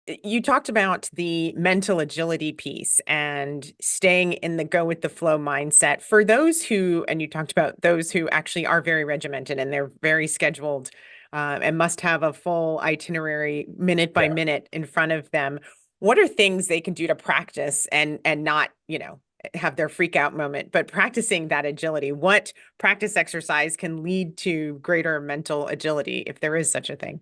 you talked about the mental agility piece and staying in the go with the flow mindset. For those who, and you talked about those who actually are very regimented and they're very scheduled, and must have a full itinerary minute by Yeah. minute in front of them. What are things they can do to practice and not, have their freak out moment, but practicing that agility? What practice exercise can lead to greater mental agility, if there is such a thing?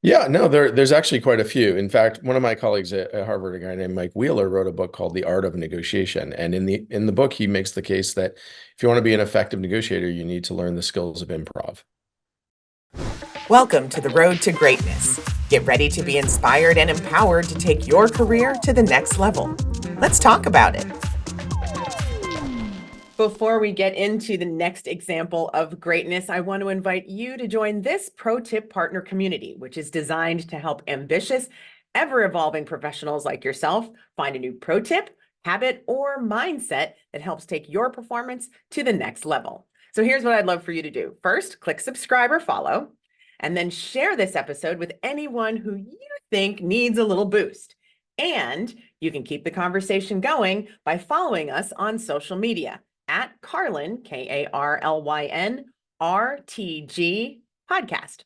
Yeah, no, there's actually quite a few. In fact, one of my colleagues at Harvard, a guy named Mike Wheeler, wrote a book called The Art of Negotiation. And in the book, he makes the case that if you want to be an effective negotiator, you need to learn the skills of improv. Welcome to the road to greatness. Get ready to be inspired and empowered to take your career to the next level. Let's talk about it. Before we get into the next example of greatness, I want to invite you to join this pro tip partner community, which is designed to help ambitious, ever evolving professionals like yourself find a new pro tip, habit, or mindset that helps take your performance to the next level. So here's what I'd love for you to do. First, click subscribe or follow, and then share this episode with anyone who you think needs a little boost. And you can keep the conversation going by following us on social media at Carlin, Karlyn, RTG podcast.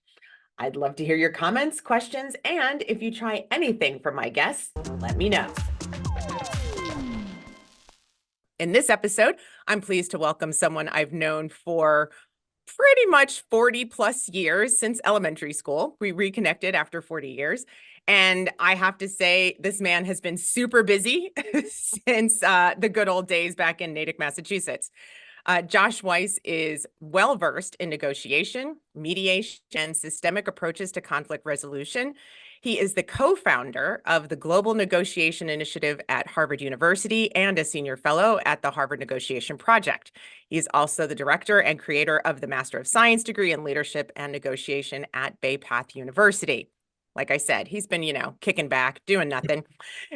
I'd love to hear your comments, questions, and if you try anything from my guests, let me know. In this episode, I'm pleased to welcome someone I've known for pretty much 40 plus years, since elementary school. We reconnected after 40 years. And I have to say, this man has been super busy since the good old days back in Natick, Massachusetts. Josh Weiss is well-versed in negotiation, mediation, and systemic approaches to conflict resolution. He is the co-founder of the Global Negotiation Initiative at Harvard University and a senior fellow at the Harvard Negotiation Project. He's also the director and creator of the Master of Science degree in Leadership and Negotiation at Bay Path University. Like I said, he's been, kicking back, doing nothing.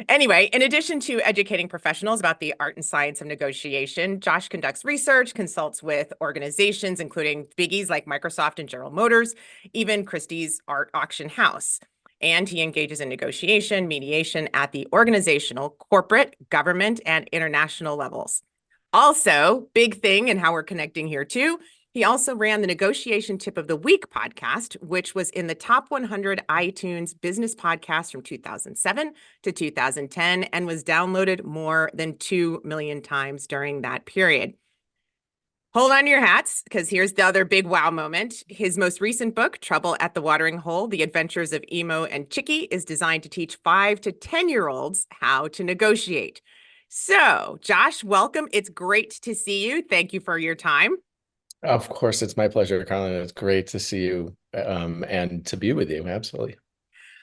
Anyway, in addition to educating professionals about the art and science of negotiation, Josh conducts research, consults with organizations, including biggies like Microsoft and General Motors, even Christie's Art Auction House. And he engages in negotiation, mediation at the organizational, corporate, government, and international levels. Also, big thing and how we're connecting here too, he also ran the Negotiation Tip of the Week podcast, which was in the top 100 iTunes business podcasts from 2007 to 2010 and was downloaded more than 2 million times during that period. Hold on to your hats, because here's the other big wow moment. His most recent book, Trouble at the Watering Hole, The Adventures of Emo and Chicky, is designed to teach 5 to 10-year-olds how to negotiate. So, Josh, welcome. It's great to see you. Thank you for your time. Of course, it's my pleasure, Colin. It's great to see you and to be with you. Absolutely.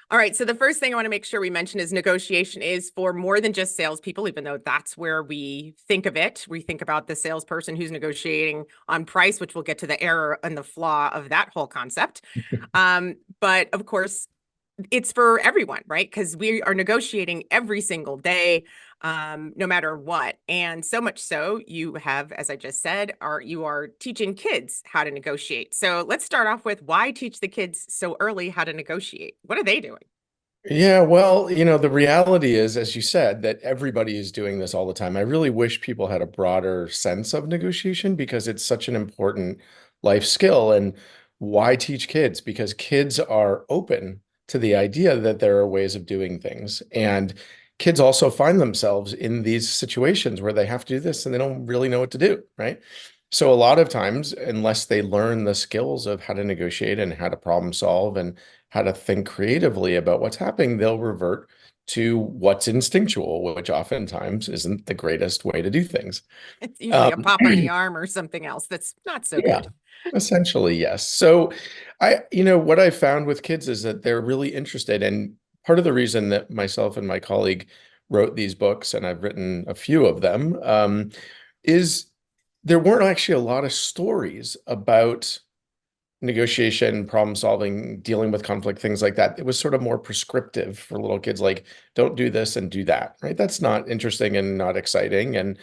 All right. So the first thing I want to make sure we mention is negotiation is for more than just salespeople, even though that's where we think of it. We think about the salesperson who's negotiating on price, which we'll get to the error and the flaw of that whole concept. But of course, it's for everyone, right? Because we are negotiating every single day, no matter what. And so much so, you have, as I just said, you are teaching kids how to negotiate. So let's start off with, why teach the kids so early how to negotiate? What are they doing? Yeah, well, the reality is, as you said, that everybody is doing this all the time. I really wish people had a broader sense of negotiation because it's such an important life skill. And why teach kids? Because kids are open to the idea that there are ways of doing things. And kids also find themselves in these situations where they have to do this and they don't really know what to do, right? So a lot of times, unless they learn the skills of how to negotiate and how to problem solve and how to think creatively about what's happening, they'll revert to what's instinctual, which oftentimes isn't the greatest way to do things. It's usually a Um, pop on the arm or something else that's not so yeah, good. essentially, yes. So what I found with kids is that they're really interested. And part of the reason that myself and my colleague wrote these books, and I've written a few of them, is there weren't actually a lot of stories about negotiation, problem solving, dealing with conflict, things like that. It was sort of more prescriptive for little kids, like don't do this and do that, right? That's not interesting and not exciting. And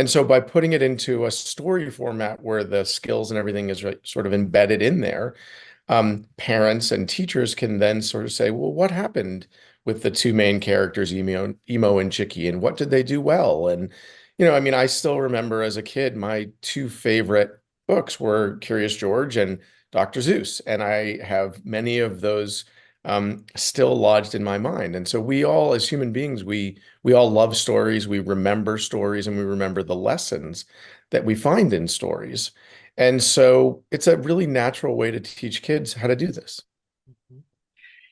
so by putting it into a story format where the skills and everything is sort of embedded in there, parents and teachers can then sort of say, well, what happened with the two main characters, Emo and Chicky, and what did they do well? And, I mean, I still remember as a kid, my two favorite books were Curious George and Dr. Seuss, and I have many of those still lodged in my mind. And so we all, as human beings, we all love stories, we remember stories, and we remember the lessons that we find in stories. And so it's a really natural way to teach kids how to do this.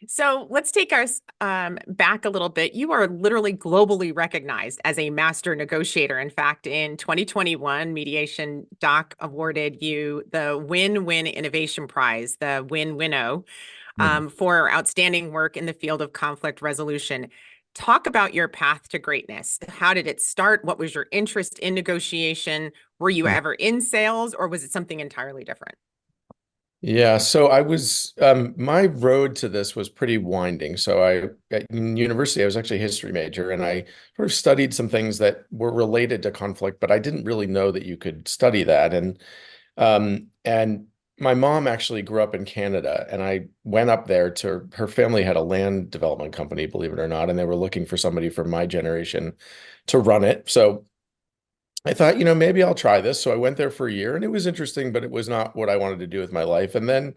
So let's take us back a little bit. You are literally globally recognized as a master negotiator. In fact, in 2021, Mediation Doc awarded you the Win-Win Innovation Prize, the Win-Winnow, for outstanding work in the field of conflict resolution. Talk about your path to greatness. How did it start? What was your interest in negotiation? Were you ever in sales, or was it something entirely different? Yeah, so my road to this was pretty winding. So in university, I was actually a history major, and I sort of studied some things that were related to conflict, but I didn't really know that you could study that. And my mom actually grew up in Canada, and I went up there her family had a land development company, believe it or not, and they were looking for somebody from my generation to run it. So I thought, maybe I'll try this. So I went there for a year and it was interesting, but it was not what I wanted to do with my life. And then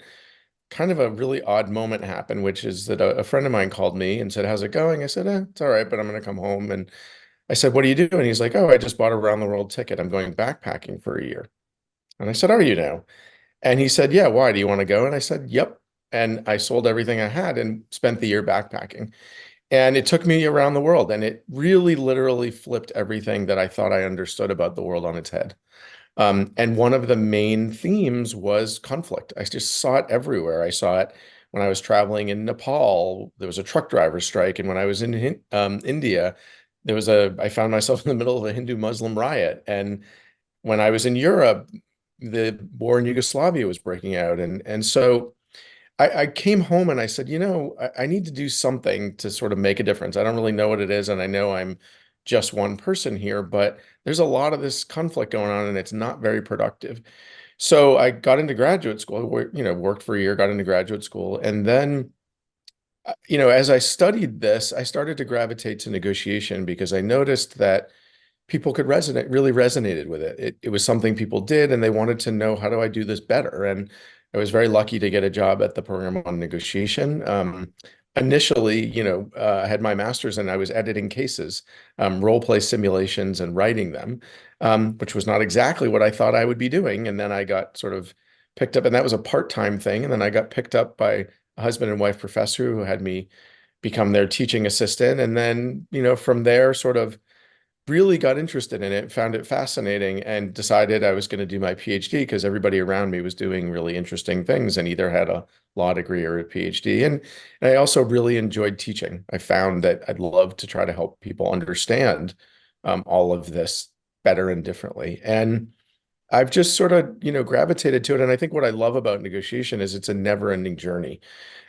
kind of a really odd moment happened, which is that a friend of mine called me and said, "How's it going?" I said, "It's all right, but I'm going to come home." And I said, "What are you doing?" He's like, "Oh, I just bought a round the world ticket. I'm going backpacking for a year." And I said, "Are you now?" And he said, "Yeah, why? Do you want to go?" And I said, "Yep." And I sold everything I had and spent the year backpacking. And it took me around the world, and it really literally flipped everything that I thought I understood about the world on its head. And one of the main themes was conflict. I just saw it everywhere. I saw it when I was traveling in Nepal. There was a truck driver strike, and when I was in India, I found myself in the middle of a Hindu-Muslim riot. And when I was in Europe, the war in Yugoslavia was breaking out, and so I came home and I said, I need to do something to sort of make a difference. I don't really know what it is, and I know I'm just one person here, but there's a lot of this conflict going on, and it's not very productive. So I got into graduate school, worked for a year, got into graduate school, and then, as I studied this, I started to gravitate to negotiation because I noticed that people really resonated with it. It was something people did, and they wanted to know, how do I do this better? And I was very lucky to get a job at the program on negotiation. Initially, I had my master's and I was editing cases, role play simulations and writing them, which was not exactly what I thought I would be doing. And then I got sort of picked up, and that was a part-time thing. And then I got picked up by a husband and wife professor who had me become their teaching assistant. And then, from there, sort of really got interested in it, found it fascinating, and decided I was going to do my PhD because everybody around me was doing really interesting things and either had a law degree or a PhD. And I also really enjoyed teaching. I found that I'd love to try to help people understand all of this better and differently. And I've just sort of, gravitated to it. And I think what I love about negotiation is it's a never-ending journey.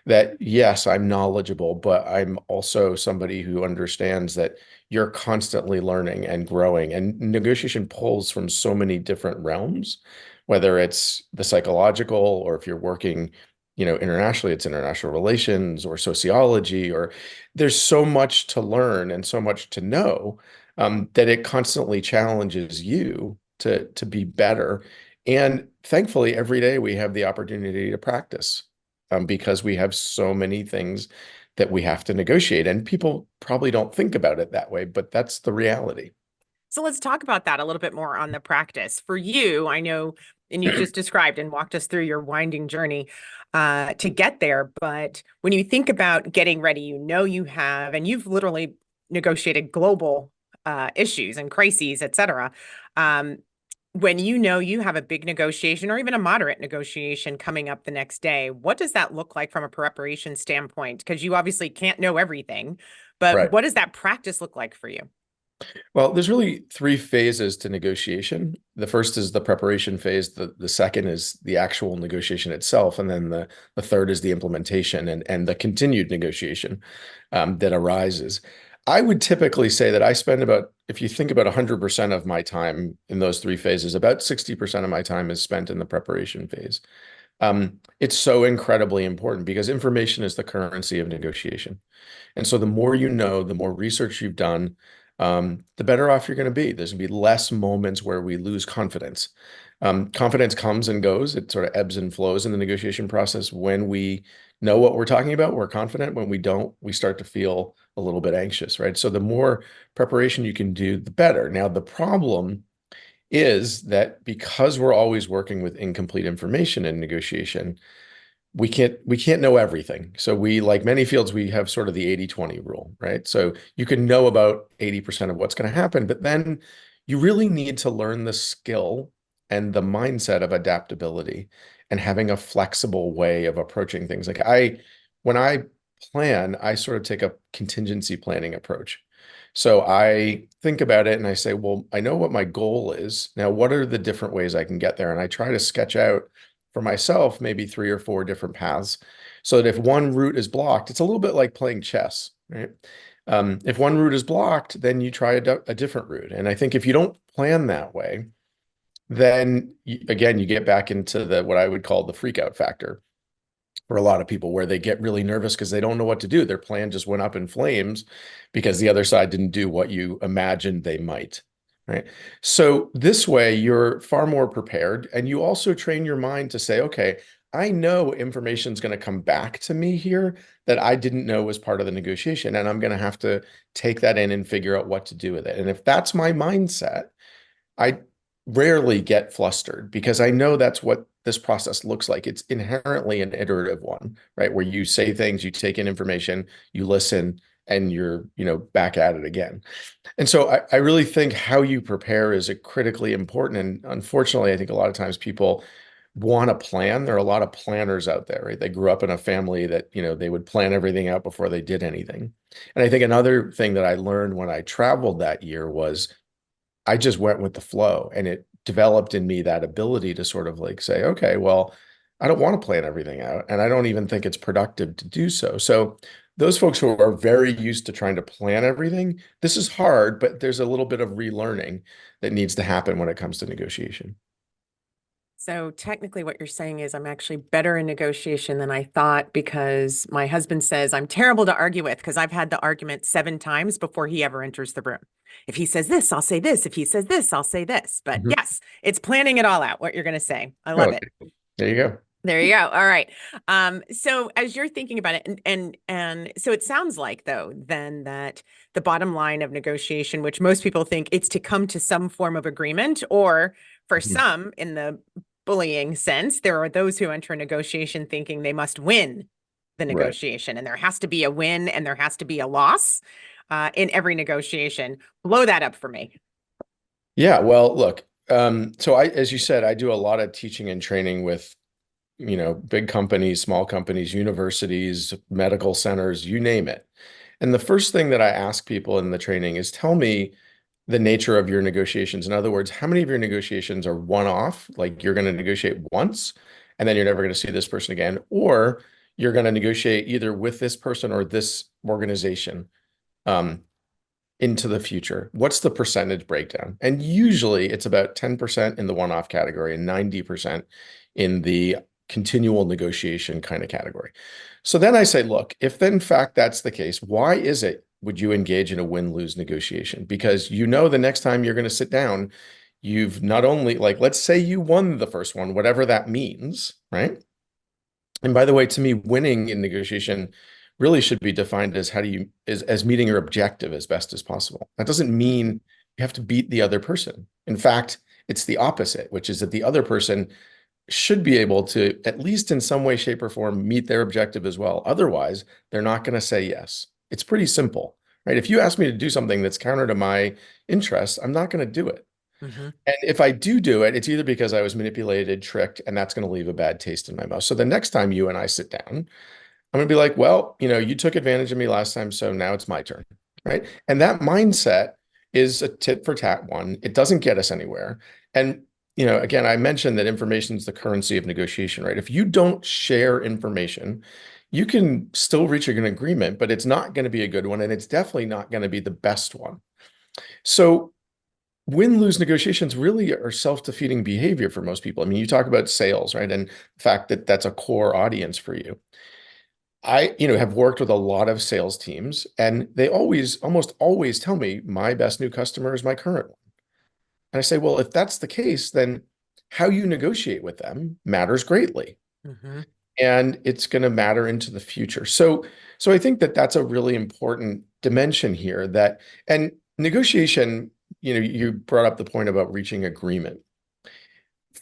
That yes, I'm knowledgeable, but I'm also somebody who understands that you're constantly learning and growing. And negotiation pulls from so many different realms, whether it's the psychological, or if you're working, internationally, it's international relations or sociology, or there's so much to learn and so much to know, that it constantly challenges you to be better. And thankfully, every day we have the opportunity to practice, because we have so many things that we have to negotiate. And people probably don't think about it that way, but that's the reality. So let's talk about that a little bit more on the practice. For you, I know, and you just described and walked us through your winding journey to get there. But when you think about getting ready, you have, and you've literally negotiated global issues and crises, et cetera. When you have a big negotiation or even a moderate negotiation coming up the next day, what does that look like from a preparation standpoint? Because you obviously can't know everything, but Right. what does that practice look like for you? Well, there's really three phases to negotiation. The first is the preparation phase. The second is the actual negotiation itself. And then the third is the implementation and the continued negotiation that arises. I would typically say that I spend about, if you think about 100% of my time in those three phases, about 60% of my time is spent in the preparation phase. It's so incredibly important because information is the currency of negotiation. And so the more you know, the more research you've done, the better off you're going to be. There's going to be less moments where we lose confidence. Confidence comes and goes. It sort of ebbs and flows in the negotiation process. When we know what we're talking about, we're confident. When we don't, we start to feel a little bit anxious, right? So the more preparation you can do, the better. Now, the problem is that because we're always working with incomplete information in negotiation, we can't know everything. So we, like many fields, we have sort of the 80-20 rule, right? So you can know about 80% of what's going to happen, but then you really need to learn the skill and the mindset of adaptability and having a flexible way of approaching things. When I plan, I sort of take a contingency planning approach. So I think about it and I say, well, I know what my goal is. Now, what are the different ways I can get there? And I try to sketch out for myself, maybe 3 or 4 different paths, so that if one route is blocked, it's a little bit like playing chess, right? If one route is blocked, then you try a different route. And I think if you don't plan that way, then again, you get back into the what I would call the freak out factor for a lot of people, where they get really nervous because they don't know what to do. Their plan just went up in flames because the other side didn't do what you imagined they might. Right. So this way you're far more prepared, and you also train your mind to say, okay, I know information is going to come back to me here that I didn't know was part of the negotiation. And I'm going to have to take that in and figure out what to do with it. And if that's my mindset, I rarely get flustered because I know that's what this process looks like. It's inherently an iterative one, right? Where you say things, you take in information, you listen, and you're, back at it again. And so I really think how you prepare is a critically important. And unfortunately, I think a lot of times people want to plan. There are a lot of planners out there, right? They grew up in a family that, they would plan everything out before they did anything. And I think another thing that I learned when I traveled that year was I just went with the flow, and it developed in me that ability to sort of like say, okay, well, I don't want to plan everything out, and I don't even think it's productive to do so. So those folks who are very used to trying to plan everything, this is hard, but there's a little bit of relearning that needs to happen when it comes to negotiation. So technically what you're saying is I'm actually better in negotiation than I thought, because my husband says I'm terrible to argue with because I've had the argument 7 times before he ever enters the room. If he says this, I'll say this. If he says this, I'll say this. But Mhm. yes, it's planning it all out, what you're going to say. I love Oh, it. there you go. There you go. All right. So as you're thinking about it, and so it sounds like, though, then, that the bottom line of negotiation, which most people think it's to come to some form of agreement, or for Mhm. some, in the bullying sense, there are those who enter a negotiation thinking they must win the Right. negotiation, and there has to be a win and there has to be a loss in every negotiation. Blow that up for me. Yeah, well, look, so as you said, I do a lot of teaching and training with big companies, small companies, universities, medical centers, you name it. And the first thing that I ask people in the training is, tell me the nature of your negotiations. In other words, how many of your negotiations are one-off, like you're going to negotiate once and then you're never going to see this person again, or you're going to negotiate either with this person or this organization um, into the future? What's the percentage breakdown? And usually it's about 10% in the one-off category and 90% in the continual negotiation kind of category. So then I say, look, if in fact that's the case, why is it would you engage in a win-lose negotiation? Because the next time you're going to sit down, you've not only, like, let's say you won the first one, whatever that means, right? And by the way, to me, winning in negotiation really should be defined as how do you as meeting your objective as best as possible. That doesn't mean you have to beat the other person. In fact, it's the opposite, which is that the other person should be able to, at least in some way, shape, or form, meet their objective as well. Otherwise, they're not going to say yes. It's pretty simple, right? If you ask me to do something that's counter to my interests, I'm not going to do it. Mhm. And if I do it, it's either because I was manipulated, tricked, and that's going to leave a bad taste in my mouth. So the next time you and I sit down, I'm going to be like, well, you took advantage of me last time, so now it's my turn, right? And that mindset is a tit for tat one. It doesn't get us anywhere. And, again, I mentioned that information is the currency of negotiation, right? If you don't share information, you can still reach an agreement, but it's not going to be a good one, and it's definitely not going to be the best one. So win-lose negotiations really are self-defeating behavior for most people. I mean, you talk about sales, right? And the fact that that's a core audience for you. Have worked with a lot of sales teams, and they almost always tell me my best new customer is my current one. And I say, well, if that's the case, then how you negotiate with them matters greatly. Hmm. And it's going to matter into the future. So I think that that's a really important dimension here and negotiation, you brought up the point about reaching agreement.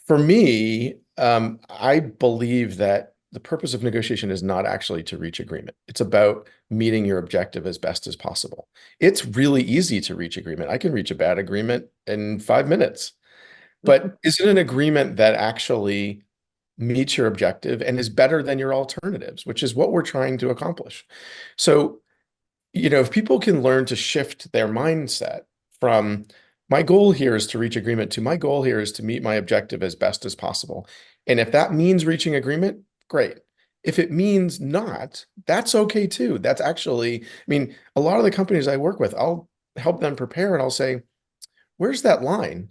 For me, I believe that the purpose of negotiation is not actually to reach agreement. It's about meeting your objective as best as possible. It's really easy to reach agreement. I can reach a bad agreement in 5 minutes, but is it an agreement that actually meets your objective and is better than your alternatives, which is what we're trying to accomplish? So, if people can learn to shift their mindset from my goal here is to reach agreement to my goal here is to meet my objective as best as possible. And if that means reaching agreement, great. If it means not, that's okay too. That's actually, I mean, a lot of the companies I work with, I'll help them prepare and I'll say, where's that line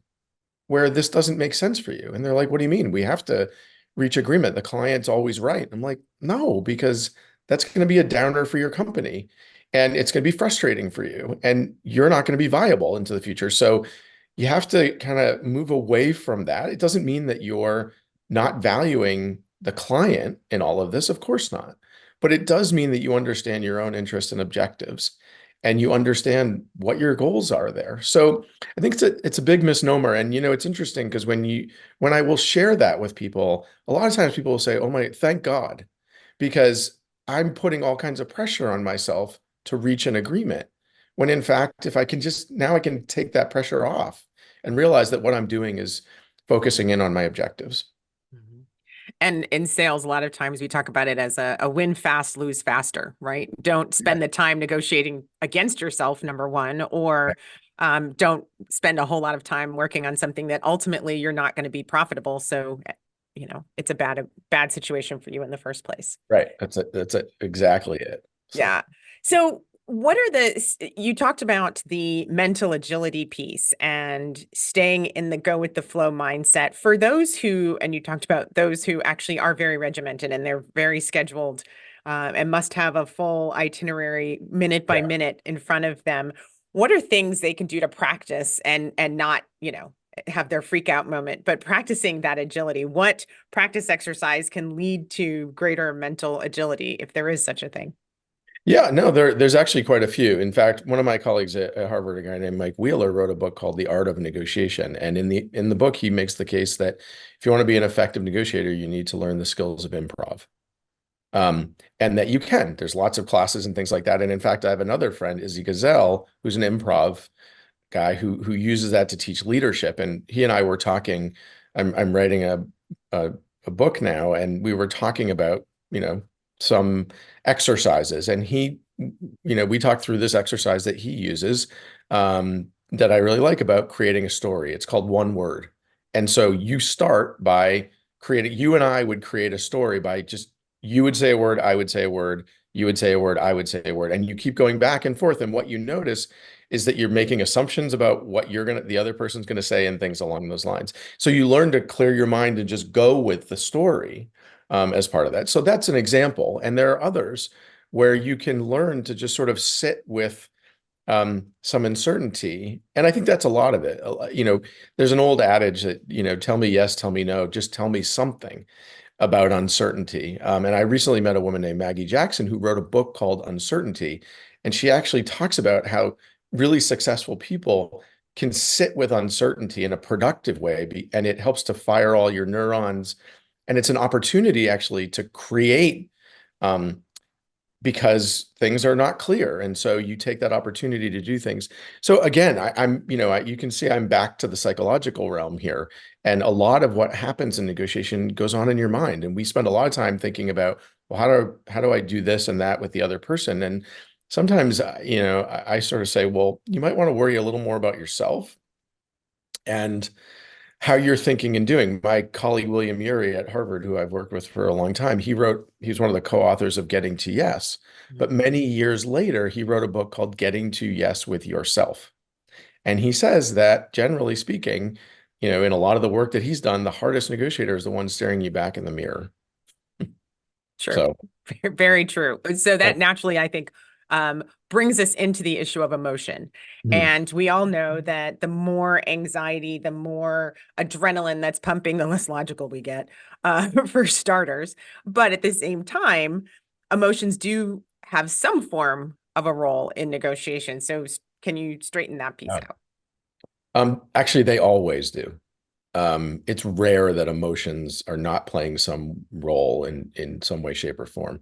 where this doesn't make sense for you? And they're like, what do you mean? We have to reach agreement. The client's always right. I'm like, no, because that's going to be a downer for your company and it's going to be frustrating for you and you're not going to be viable into the future. So you have to kind of move away from that. It doesn't mean that you're not valuing the client in all of this. Of course not. But it does mean that you understand your own interests and objectives and you understand what your goals are there. So I think it's a big misnomer. And it's interesting because when I will share that with people, a lot of times people will say, "Oh my, thank God," because I'm putting all kinds of pressure on myself to reach an agreement. When in fact, if I can just now I can take that pressure off and realize that what I'm doing is focusing in on my objectives. Mhm. And in sales, a lot of times we talk about it as a win fast, lose faster, right? Don't Yeah. spend the time negotiating against yourself, number one, Right. or don't spend a whole lot of time working on something that ultimately you're not going to be profitable. So, it's a bad situation for you in the first place. Right. That's exactly it. So Yeah. So what are you talked about the mental agility piece and staying in the go with the flow mindset for those and you talked about those who actually are very regimented and they're very scheduled, and must have a full itinerary minute by yeah. minute in front of them. What are things they can do to practice and not, have their freak out moment, but practicing that agility? What practice exercise can lead to greater mental agility if there is such a thing? Yeah, no, there's actually quite a few. In fact, one of my colleagues at Harvard, a guy named Mike Wheeler, wrote a book called The Art of Negotiation. And in the book, he makes the case that if you want to be an effective negotiator, you need to learn the skills of improv. And that you can. There's lots of classes and things like that. And in fact, I have another friend, Izzy Gazelle, who's an improv guy who uses that to teach leadership. And he and I were talking. I'm writing a a book now, and we were talking about some exercises, and we talked through this exercise that he uses that I really like about creating a story. It's called one word, and so you start by creating. You and I would create a story by just you would say a word, I would say a word, you would say a word, I would say a word, and you keep going back and forth. And what you notice is that you're making assumptions about what the other person's gonna say and things along those lines. So you learn to clear your mind and just go with the story as part of that. So that's an example. And there are others where you can learn to just sort of sit with some uncertainty. And I think that's a lot of it. There's an old adage that, tell me yes, tell me no, just tell me something about uncertainty. And I recently met a woman named Maggie Jackson who wrote a book called Uncertainty. And she actually talks about how really successful people can sit with uncertainty in a productive way, and it helps to fire all your neurons. And it's an opportunity actually to create um, because things are not clear. And so you take that opportunity to do things. So again, you can see I'm back to the psychological realm here. And a lot of what happens in negotiation goes on in your mind. And we spend a lot of time thinking about, well, how do I do this and that with the other person? And sometimes, I sort of say, well, you might want to worry a little more about yourself and how you're thinking and doing. My colleague William Ury at Harvard, who I've worked with for a long time, he's one of the co-authors of Getting to Yes. But Mhm. many years later, he wrote a book called Getting to Yes with Yourself. And he says that generally speaking, in a lot of the work that he's done, the hardest negotiator is the one staring you back in the mirror. Sure. So, Very true. So uh, that naturally, I think, brings us into the issue of emotion. mhm. And we all know that the more anxiety, the more adrenaline that's pumping, the less logical we get, for starters. But at the same time, emotions do have some form of a role in negotiation. So can you straighten that piece Yeah. out? Actually, they always do. It's rare that emotions are not playing some role in some way, shape, or form.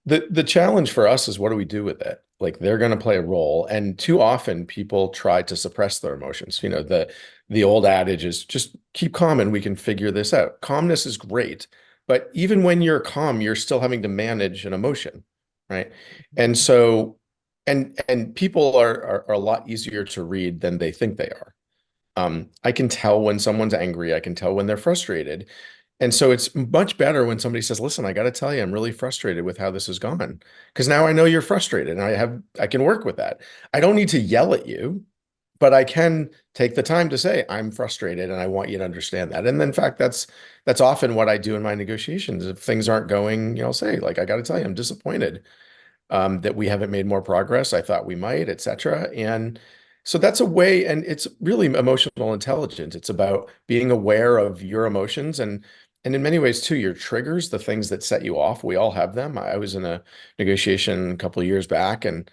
The challenge for us is what do we do with it? Like they're going to play a role, and too often people try to suppress their emotions. The old adage is just keep calm and we can figure this out. Calmness is great, but even when you're calm, you're still having to manage an emotion, right? And so, and people are a lot easier to read than they think they are. I can tell when someone's angry. I can tell when they're frustrated. And so it's much better when somebody says, listen, I got to tell you, I'm really frustrated with how this has gone. Because now I know you're frustrated and I can work with that. I don't need to yell at you, but I can take the time to say, I'm frustrated and I want you to understand that. And in fact, that's often what I do in my negotiations. If things aren't going, I'll say, like, I got to tell you, I'm disappointed that we haven't made more progress. I thought we might, et cetera. And so that's a way, and it's really emotional intelligence. It's about being aware of your emotions and in many ways too, your triggers, the things that set you off. We all have them. I was in a negotiation a couple of years back, and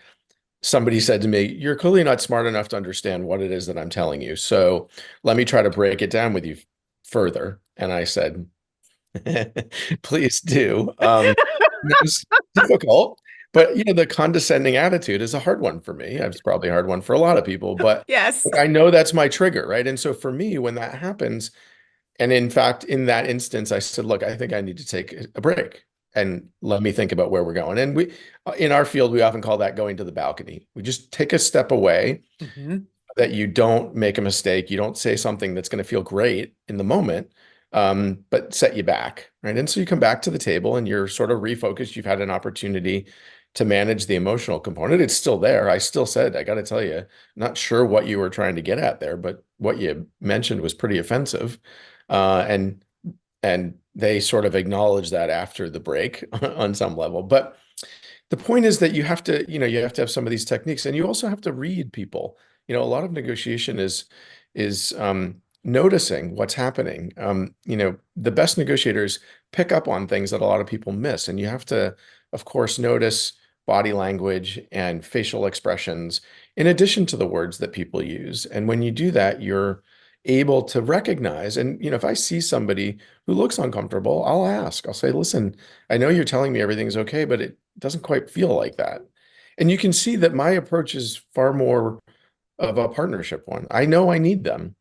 somebody said to me, "You're clearly not smart enough to understand what it is that I'm telling you. So let me try to break it down with you further." And I said, please do. It was difficult, but the condescending attitude is a hard one for me. It's probably a hard one for a lot of people, but Yes. I know that's my trigger, right? And so for me, when that happens, and in fact, in that instance, I said, look, I think I need to take a break and let me think about where we're going. And in our field, we often call that going to the balcony. We just take a step away Mhm. that you don't make a mistake. You don't say something that's going to feel great in the moment, but set you back, right? And so you come back to the table and you're sort of refocused. You've had an opportunity to manage the emotional component. It's still there. I still said, I got to tell you, not sure what you were trying to get at there, but what you mentioned was pretty offensive. And they sort of acknowledged that after the break on some level. But the point is that you have to have some of these techniques, and you also have to read people. A lot of negotiation is noticing what's happening. The best negotiators pick up on things that a lot of people miss, and you have to, of course, notice body language and facial expressions in addition to the words that people use. And when you do that, you're able to recognize, and if I see somebody who looks uncomfortable, I'll ask. I'll say, listen, I know you're telling me everything's okay, but it doesn't quite feel like that. And you can see that my approach is far more of a partnership one. I know I need them.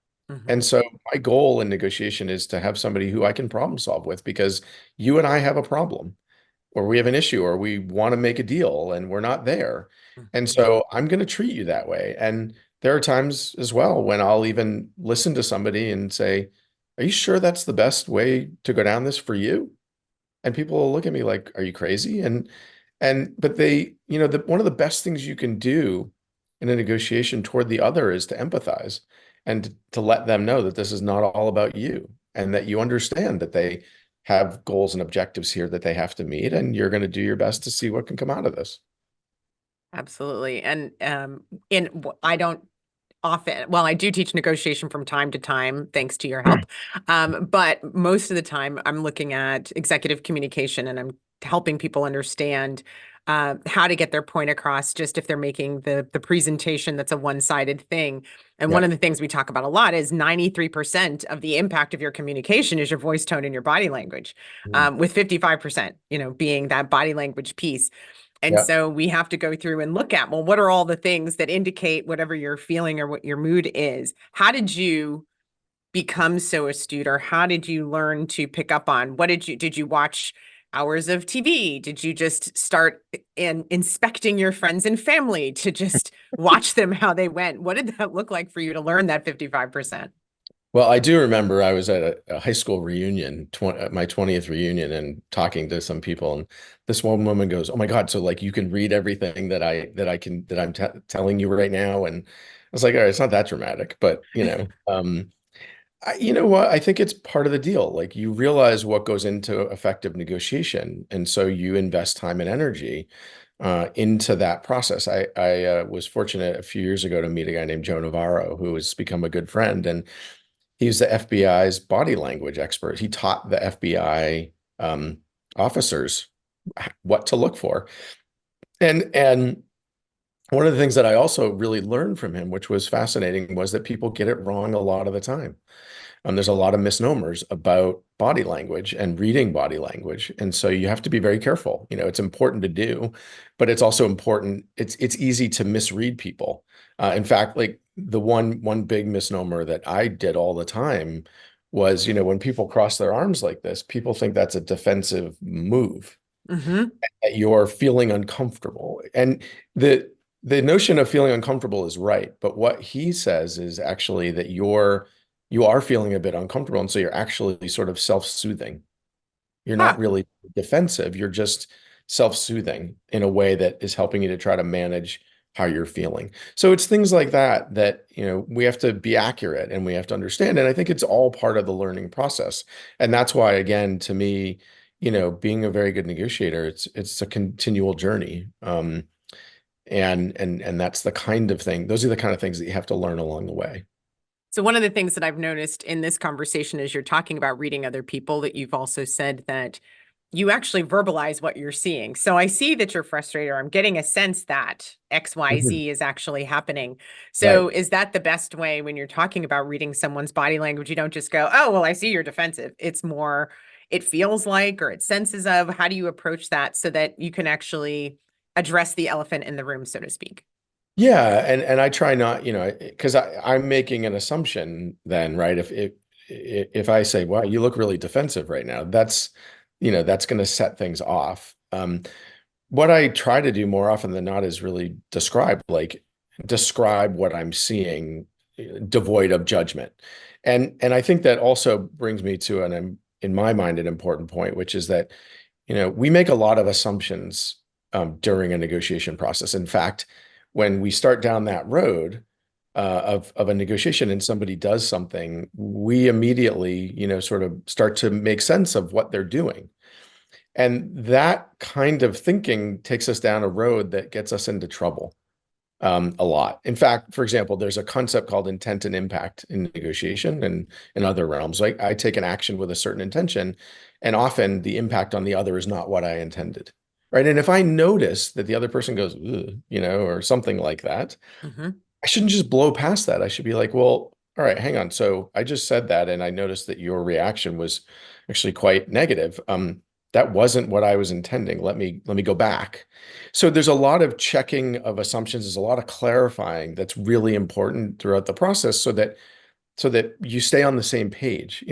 And Mhm. so my goal in negotiation is to have somebody who I can problem solve with because you and I have a problem or we have an issue or we want to make a deal and we're not there. And Mhm. so I'm going to treat you that way. And there are times as well when I'll even listen to somebody and say, are you sure that's the best way to go down this for you? And people will look at me like, are you crazy? But one of the best things you can do in a negotiation toward the other is to empathize and to let them know that this is not all about you and that you understand that they have goals and objectives here that they have to meet, and you're going to do your best to see what can come out of this. Absolutely. And I don't often, well, I do teach negotiation from time to time, thanks to your help. But most of the time, I'm looking at executive communication and I'm helping people understand how to get their point across, just if they're making the presentation that's a one-sided thing. And one Yeah. of the things we talk about a lot is 93% of the impact of your communication is your voice tone and your body language, Mm. with 55%, being that body language piece. And Yeah. so we have to go through and look at, well, what are all the things that indicate whatever you're feeling or what your mood is? How did you become so astute, or how did you learn to pick up on did you watch hours of TV? Did you just start inspecting your friends and family to just watch them how they went? What did that look like for you to learn that 55%? Well, I do remember I was at a high school reunion, my 20th reunion, and talking to some people, and this one woman goes, "Oh my God, so like you can read everything that I'm telling you right now." And was like, all right, it's not that dramatic, but you know what? I think it's part of the deal. Like you realize what goes into effective negotiation, and so you invest time and energy into that process. I was fortunate a few years ago to meet a guy named Joe Navarro, who has become a good friend, and he's the FBI's body language expert. He taught the FBI officers what to look for, and one of the things that I also really learned from him, which was fascinating, was that people get it wrong a lot of the time. There's a lot of misnomers about body language and reading body language. And so you have to be very careful. It's important to do, but it's also important. It's easy to misread people. In fact, like the one big misnomer that I did all the time was, when people cross their arms like this, people think that's a defensive move, Hmm. that you're feeling uncomfortable. And the notion of feeling uncomfortable is right, but what he says is actually that you are feeling a bit uncomfortable, and so you're actually sort of self-soothing. You're not Huh. really defensive, you're just self-soothing in a way that is helping you to try to manage how you're feeling. So it's things like that we have to be accurate and we have to understand. And I think it's all part of the learning process. And that's why, again, to me, being a very good negotiator, it's a continual journey. And that's the kind of thing, those are the kind of things that you have to learn along the way. So one of the things that I've noticed in this conversation is you're talking about reading other people, that you've also said that you actually verbalize what you're seeing. So I see that you're frustrated, or I'm getting a sense that Mhm. XYZ is actually happening. Right. So is that the best way when you're talking about reading someone's body language? You don't just go, oh, well, I see you're defensive. It's more, it feels like, or it senses of, how do you approach that so that you can actually address the elephant in the room, so to speak? Yeah, and I try not, because I'm making an assumption then, right? If I say, "Wow, you look really defensive right now," that's going to set things off. What I try to do more often than not is really describe what I'm seeing, devoid of judgment. And I think that also brings me to in my mind, an important point, which is that, we make a lot of assumptions during a negotiation process. In fact, when we start down that road of a negotiation and somebody does something, we immediately, sort of start to make sense of what they're doing. And that kind of thinking takes us down a road that gets us into trouble a lot. In fact, for example, there's a concept called intent and impact in negotiation and in other realms. Like I take an action with a certain intention, and often the impact on the other is not what I intended. Right. And if I notice that the other person goes, "Ugh," or something like that, Hmm. I shouldn't just blow past that. I should be like, well, all right, hang on. So I just said that, and I noticed that your reaction was actually quite negative. That wasn't what I was intending. Let me go back. So there's a lot of checking of assumptions. There's a lot of clarifying that's really important throughout the process, so that you stay on the same page.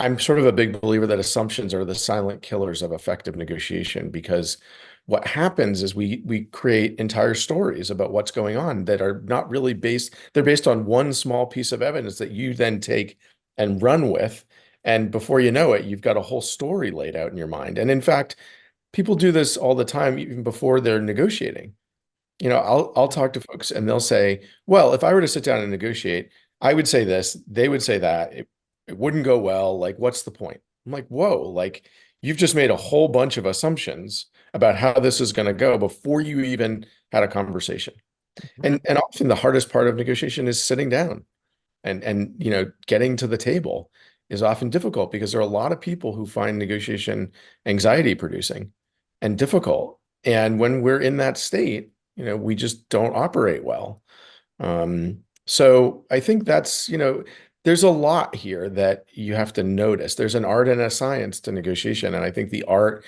I'm sort of a big believer that assumptions are the silent killers of effective negotiation, because what happens is we create entire stories about what's going on that are not really they're based on one small piece of evidence that you then take and run with. And before you know it, you've got a whole story laid out in your mind. And in fact, people do this all the time, even before they're negotiating. I'll talk to folks and they'll say, well, if I were to sit down and negotiate, I would say this, they would say that. It wouldn't go well. Like, what's the point? I'm like, whoa, like you've just made a whole bunch of assumptions about how this is going to go before you even had a conversation. Hmm. And often the hardest part of negotiation is sitting down and getting to the table is often difficult because there are a lot of people who find negotiation anxiety producing and difficult. And when we're in that state, we just don't operate well. So I think there's a lot here that you have to notice. There's an art and a science to negotiation. And I think the art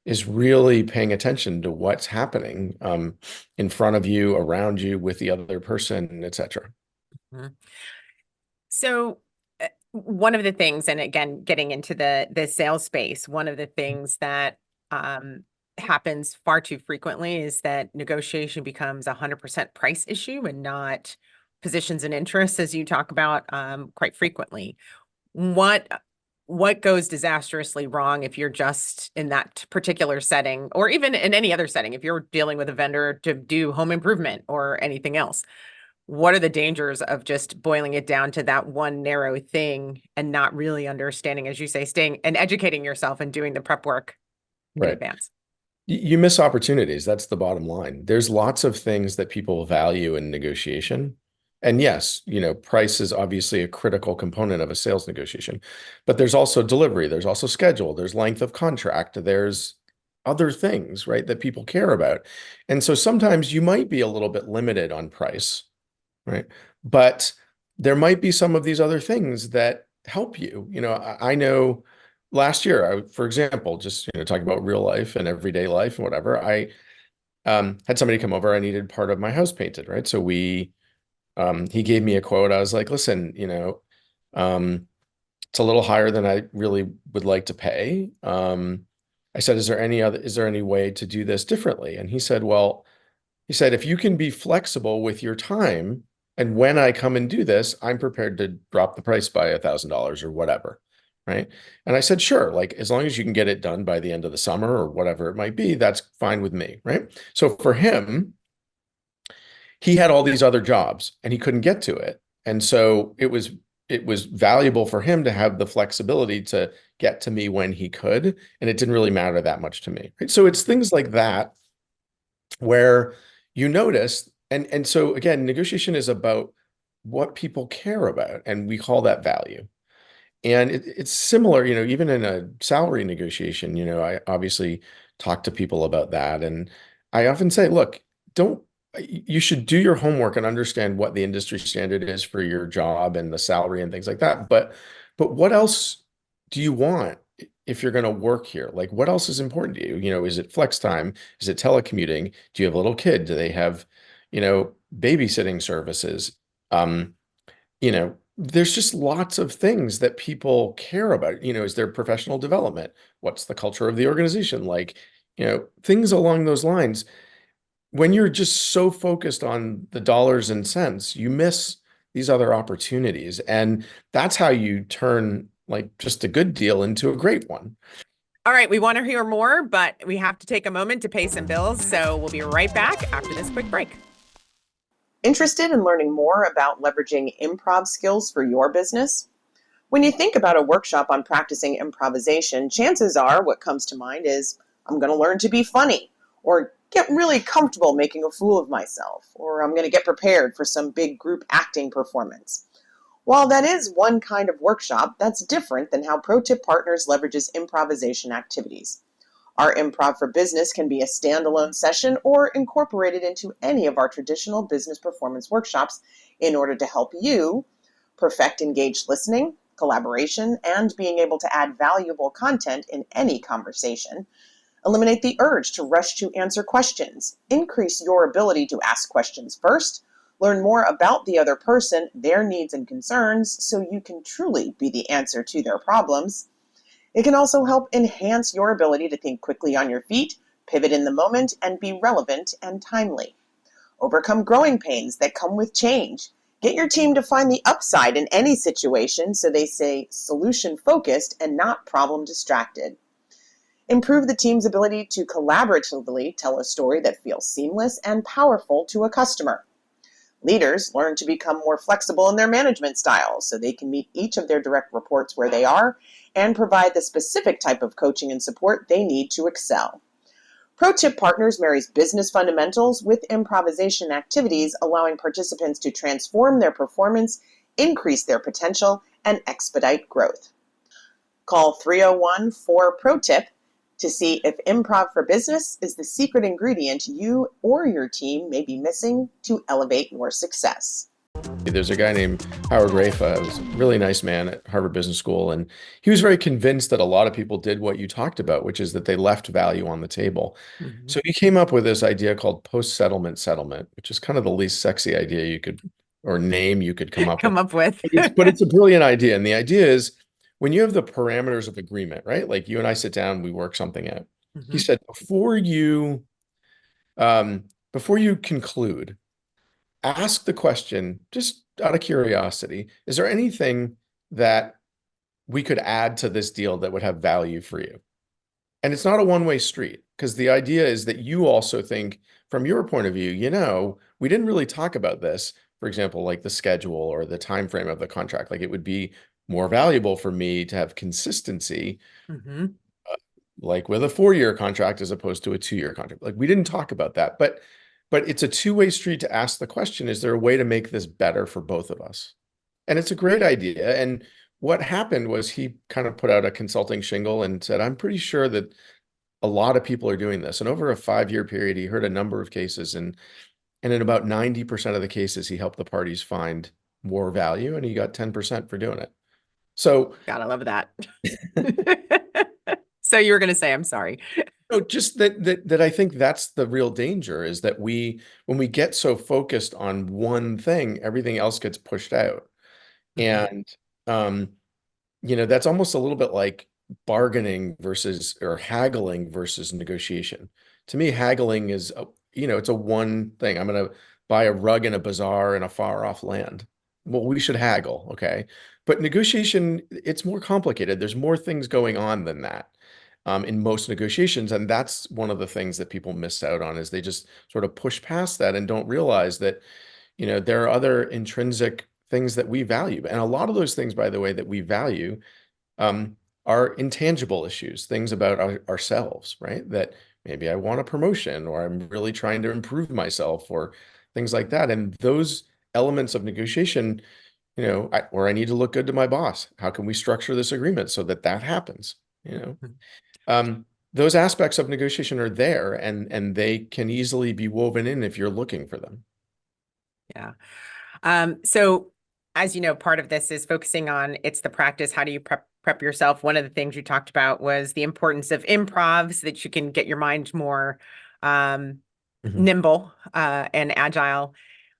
is really paying attention to what's happening in front of you, around you, with the other person, et cetera. So one of the things, and again, getting into the sales space, one of the things that um, happens far too frequently is that negotiation becomes 100% price issue and not positions and interests, as you talk about quite frequently. What what goes disastrously wrong if you're just in that particular setting, or even in any other setting, if you're dealing with a vendor to do home improvement or anything else? what are the dangers of just boiling it down to that one narrow thing and not really understanding, as you say, staying and educating yourself and doing the prep work in Right. advance? You miss opportunities. That's the bottom line. There's lots of things that people value in negotiation. And yes, price is obviously a critical component of a sales negotiation, but there's also delivery, there's also schedule, there's length of contract, there's other things, right, that people care about. And so sometimes you might be a little bit limited on price, right? But there might be some of these other things that help you. I know last year, for example, just talking about real life and everyday life and whatever, I had somebody come over. I needed part of my house painted, right? So he gave me a quote. I was like, listen, um, it's a little higher than I really would like to pay. I said, is there any way to do this differently? And he said, well, if you can be flexible with your time, and when I come and do this, I'm prepared to drop the price by $1,000 or whatever. Right. And I said, sure, like as long as you can get it done by the end of the summer or whatever it might be, that's fine with me. Right. So for him, he had all these other jobs and he couldn't get to it. And so it was valuable for him to have the flexibility to get to me when he could. And it didn't really matter that much to me. Right. So it's things like that where you notice, and so again, negotiation is about what people care about, and we call that value. And it's similar, even in a salary negotiation, I obviously talk to people about that. And I often say, look, don't, you should do your homework and understand what the industry standard is for your job and the salary and things like that. But what else do you want if you're going to work here? Like, what else is important to you? Is it flex time? Is it telecommuting? Do you have a little kid? Do they have, babysitting services? Um, there's just lots of things that people care about. Is there professional development? What's the culture of the organization like? Things along those lines. When you're just so focused on the dollars and cents, you miss these other opportunities. And that's how you turn like just a good deal into a great one. All right, we want to hear more, but we have to take a moment to pay some bills. So we'll be right back after this quick break. Interested in learning more about leveraging improv skills for your business? When you think about a workshop on practicing improvisation, chances are what comes to mind is, I'm going to learn to be funny, or get really comfortable making a fool of myself, or I'm going to get prepared for some big group acting performance. While that is one kind of workshop, that's different than how Pro Tip Partners leverages improvisation activities. Our Improv for Business can be a standalone session or incorporated into any of our traditional business performance workshops in order to help you perfect engaged listening, collaboration, and being able to add valuable content in any conversation, eliminate the urge to rush to answer questions, increase your ability to ask questions first, learn more about the other person, their needs and concerns, so you can truly be the answer to their problems. It can also help enhance your ability to think quickly on your feet, pivot in the moment, and be relevant and timely. Overcome growing pains that come with change. Get your team to find the upside in any situation so they stay solution focused and not problem distracted. Improve the team's ability to collaboratively tell a story that feels seamless and powerful to a customer. Leaders learn to become more flexible in their management styles so they can meet each of their direct reports where they are and provide the specific type of coaching and support they need to excel. Pro Tip Partners marries business fundamentals with improvisation activities, allowing participants to transform their performance, increase their potential, and expedite growth. Call 301-4-PRO-TIP to see if Improv for Business is the secret ingredient you or your team may be missing to elevate your success. There's a guy named Howard Rafa, who's a really nice man at Harvard Business School, and he was very convinced that a lot of people did what you talked about, which is that they left value on the table. Mhm. So he came up with this idea called post-settlement settlement, which is kind of the least sexy idea you could, or name you could come up with. Come up with. But it's a brilliant idea. And the idea is when you have the parameters of agreement, right? Like you and I sit down, we work something out. He Mhm. said, before you conclude, ask the question, just out of curiosity, is there anything that we could add to this deal that would have value for you? And it's not a one-way street, because the idea is that you also think from your point of view, we didn't really talk about this, for example, like the schedule or the time frame of the contract. Like it would be more valuable for me to have consistency, Hmm. like with a 4-year contract as opposed to a 2-year contract. Like we didn't talk about that, but it's a two-way street to ask the question, is there a way to make this better for both of us? And it's a great idea. And what happened was he kind of put out a consulting shingle and said, I'm pretty sure that a lot of people are doing this. And over a 5-year period, he heard a number of cases, and in about 90% of the cases, he helped the parties find more value, and he got 10% for doing it. So, Gotta love that. So you were going to say, I'm sorry. just that I think that's the real danger, is that when we get so focused on one thing, everything else gets pushed out. Mhm. And that's almost a little bit like bargaining versus, or haggling versus negotiation. To me, haggling is, it's a one thing. I'm going to buy a rug in a bazaar in a far off land. Well, we should haggle, okay? But negotiation, it's more complicated. There's more things going on than that, in most negotiations. And that's one of the things that people miss out on, is they just sort of push past that and don't realize that, there are other intrinsic things that we value. And a lot of those things, by the way, that we value, um, are intangible issues, things about ourselves, right? That maybe I want a promotion, or I'm really trying to improve myself, or things like that. And those elements of negotiation, or I need to look good to my boss. How can we structure this agreement so that that happens? You know, those aspects of negotiation are there, and they can easily be woven in if you're looking for them. Yeah. So as you know, part of this is focusing on it's the practice. How do you prep yourself? One of the things you talked about was the importance of improv so that you can get your mind more um, Mhm. nimble and agile.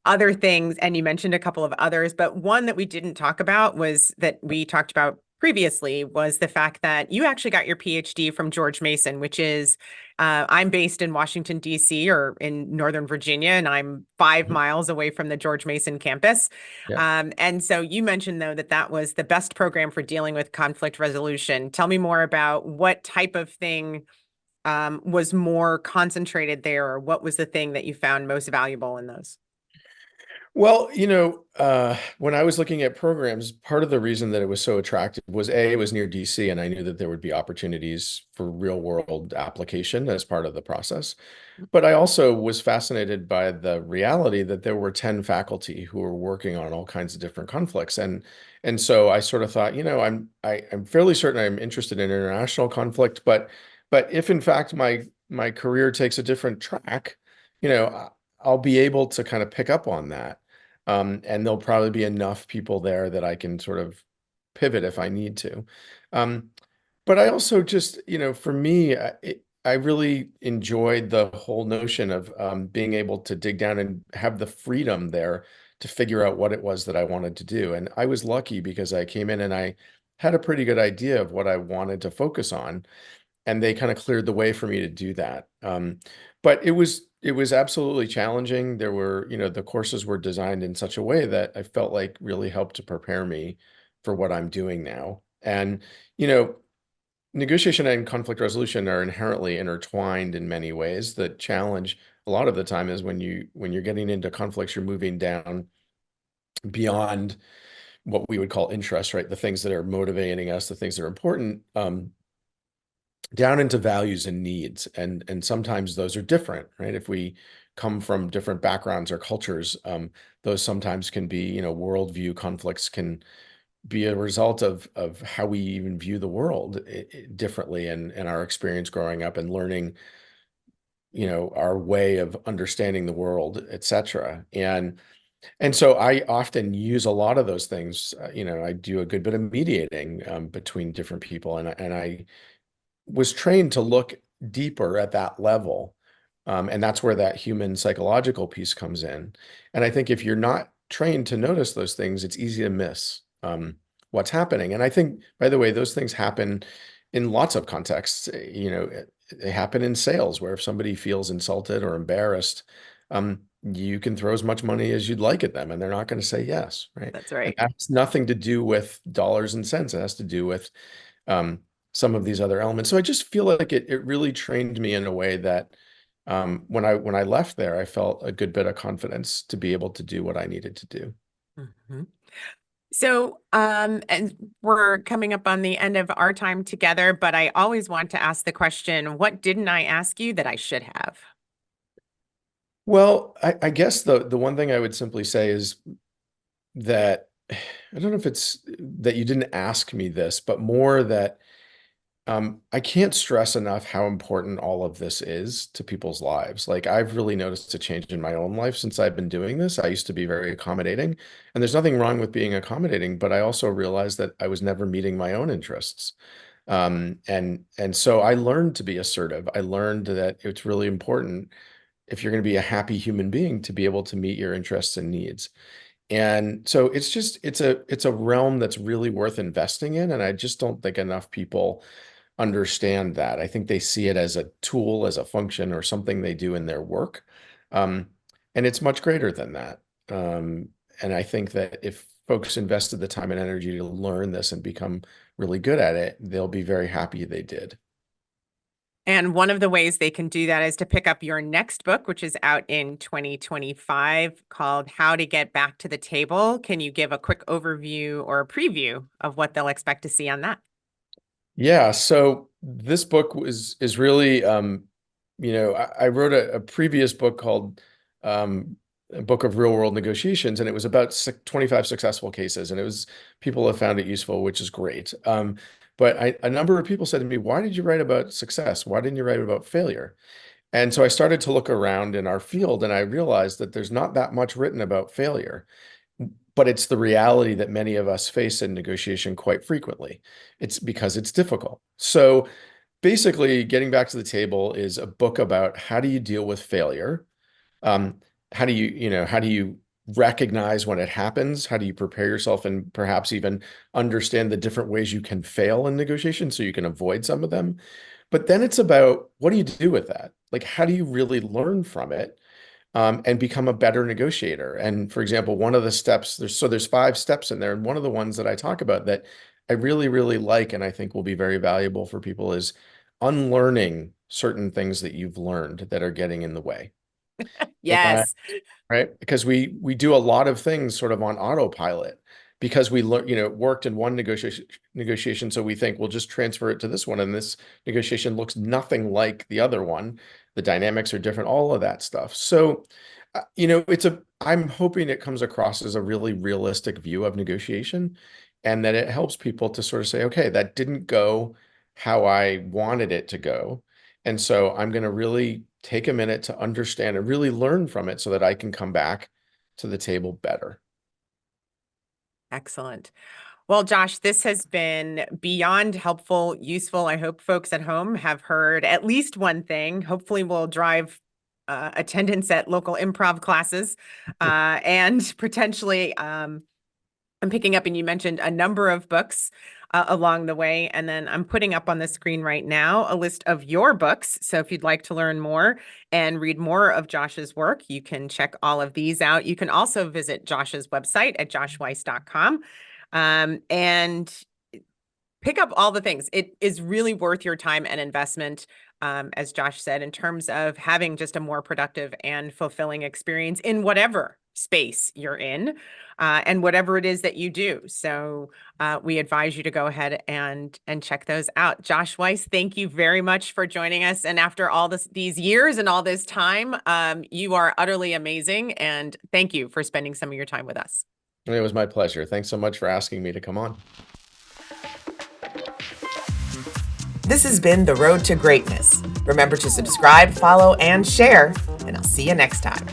Other things, and you mentioned a couple of others, but one that we didn't talk about was that we talked about previously was the fact that you actually got your PhD from George Mason, which is I'm based in Washington, D.C. or in Northern Virginia, and I'm 5 miles away from the George Mason campus. Yeah. And so you mentioned, though, that that was the best program for dealing with conflict resolution. Tell me more about what type of thing was more concentrated there, or what was the thing that you found most valuable in those? Well, when I was looking at programs, part of the reason that it was so attractive was, A, it was near DC, and I knew that there would be opportunities for real world application as part of the process. But I also was fascinated by the reality that there were 10 faculty who were working on all kinds of different conflicts. And so I sort of thought, I'm fairly certain I'm interested in international conflict, but if in fact my career takes a different track, I'll be able to kind of pick up on that. And there'll probably be enough people there that I can sort of pivot if I need to. Um, but I also just, for me, I really enjoyed the whole notion of, being able to dig down and have the freedom there to figure out what it was that I wanted to do. And I was lucky because I came in and I had a pretty good idea of what I wanted to focus on, and they kind of cleared the way for me to do that. But it was absolutely challenging. There were, the courses were designed in such a way that I felt like really helped to prepare me for what I'm doing now. And, you know, negotiation and conflict resolution are inherently intertwined in many ways. The challenge a lot of the time is when you're getting into conflicts, you're moving down beyond what we would call interest, right? The things that are motivating us, the things that are important. Down into values and needs, and sometimes those are different, right? If we come from different backgrounds or cultures, those sometimes can be, worldview conflicts can be a result of how we even view the world differently, and our experience growing up and learning, our way of understanding the world, etc. And so I often use a lot of those things. I do a good bit of mediating, between different people, and I was trained to look deeper at that level. And that's where that human psychological piece comes in. And I think if you're not trained to notice those things, it's easy to miss, what's happening. And I think, by the way, those things happen in lots of contexts. They happen in sales, where if somebody feels insulted or embarrassed, you can throw as much money as you'd like at them, and they're not going to say yes, right? That's And right. that has nothing to do with dollars and cents. It has to do with, um, some of these other elements. So I just feel like it really trained me in a way that When I left there, I felt a good bit of confidence to be able to do what I needed to do. Mhm. So, and we're coming up on the end of our time together, but I always want to ask the question, what didn't I ask you that I should have? Well, I guess the one thing I would simply say is that I don't know if it's that you didn't ask me this, but more that I can't stress enough how important all of this is to people's lives. Like I've really noticed a change in my own life since I've been doing this. I used to be very accommodating, and there's nothing wrong with being accommodating, but I also realized that I was never meeting my own interests. And so I learned to be assertive. I learned that it's really important if you're going to be a happy human being to be able to meet your interests and needs. And so it's a realm that's really worth investing in. And I just don't think enough people understand that. I think they see it as a tool, as a function, or something they do in their work. Um, and it's much greater than that. Um, and I think that if folks invested the time and energy to learn this and become really good at it, they'll be very happy they did. And one of the ways they can do that is to pick up your next book, which is out in 2025, called How to Get Back to the Table. Can you give a quick overview or a preview of what they'll expect to see on that? Yeah, so this book is really I wrote a previous book called a Book of Real World Negotiations, and it was about 25 successful cases, and it was people have found it useful, which is great. But a number of people said to me, "Why did you write about success? Why didn't you write about failure?" And so I started to look around in our field, and I realized that there's not that much written about failure, but it's the reality that many of us face in negotiation quite frequently. It's because it's difficult. So basically, getting back to the table is a book about how do you deal with failure? Um, how do you recognize when it happens? How do you prepare yourself and perhaps even understand the different ways you can fail in negotiation so you can avoid some of them? But then it's about what do you do with that? Like, how do you really learn from it? And become a better negotiator. And for example, one of the steps, there's 5 steps in there. And one of the ones that I talk about that I really, really like and I think will be very valuable for people is unlearning certain things that you've learned that are getting in the way. And Yes. right? Because we do a lot of things sort of on autopilot because we learn, it worked in one negotiation, so we think we'll just transfer it to this one, and this negotiation looks nothing like the other one. The dynamics are different, all of that stuff. So, I'm hoping it comes across as a really realistic view of negotiation, and that it helps people to sort of say, okay, that didn't go how I wanted it to go. And so I'm going to really take a minute to understand and really learn from it so that I can come back to the table better. Excellent. Well, Josh, this has been beyond helpful, useful. I hope folks at home have heard at least one thing. Hopefully, we'll drive attendance at local improv classes and potentially I'm picking up, and you mentioned a number of books along the way. And then I'm putting up on the screen right now a list of your books. So if you'd like to learn more and read more of Josh's work, you can check all of these out. You can also visit Josh's website at joshweiss.com and pick up all the things. It is really worth your time and investment, as Josh said, in terms of having just a more productive and fulfilling experience in whatever space you're in, and whatever it is that you do. So we advise you to go ahead and check those out. Josh Weiss, thank you very much for joining us. And after all these years and all this time, you are utterly amazing. And thank you for spending some of your time with us. It was my pleasure. Thanks so much for asking me to come on. This has been The Road to Greatness. Remember to subscribe, follow, and share, and I'll see you next time.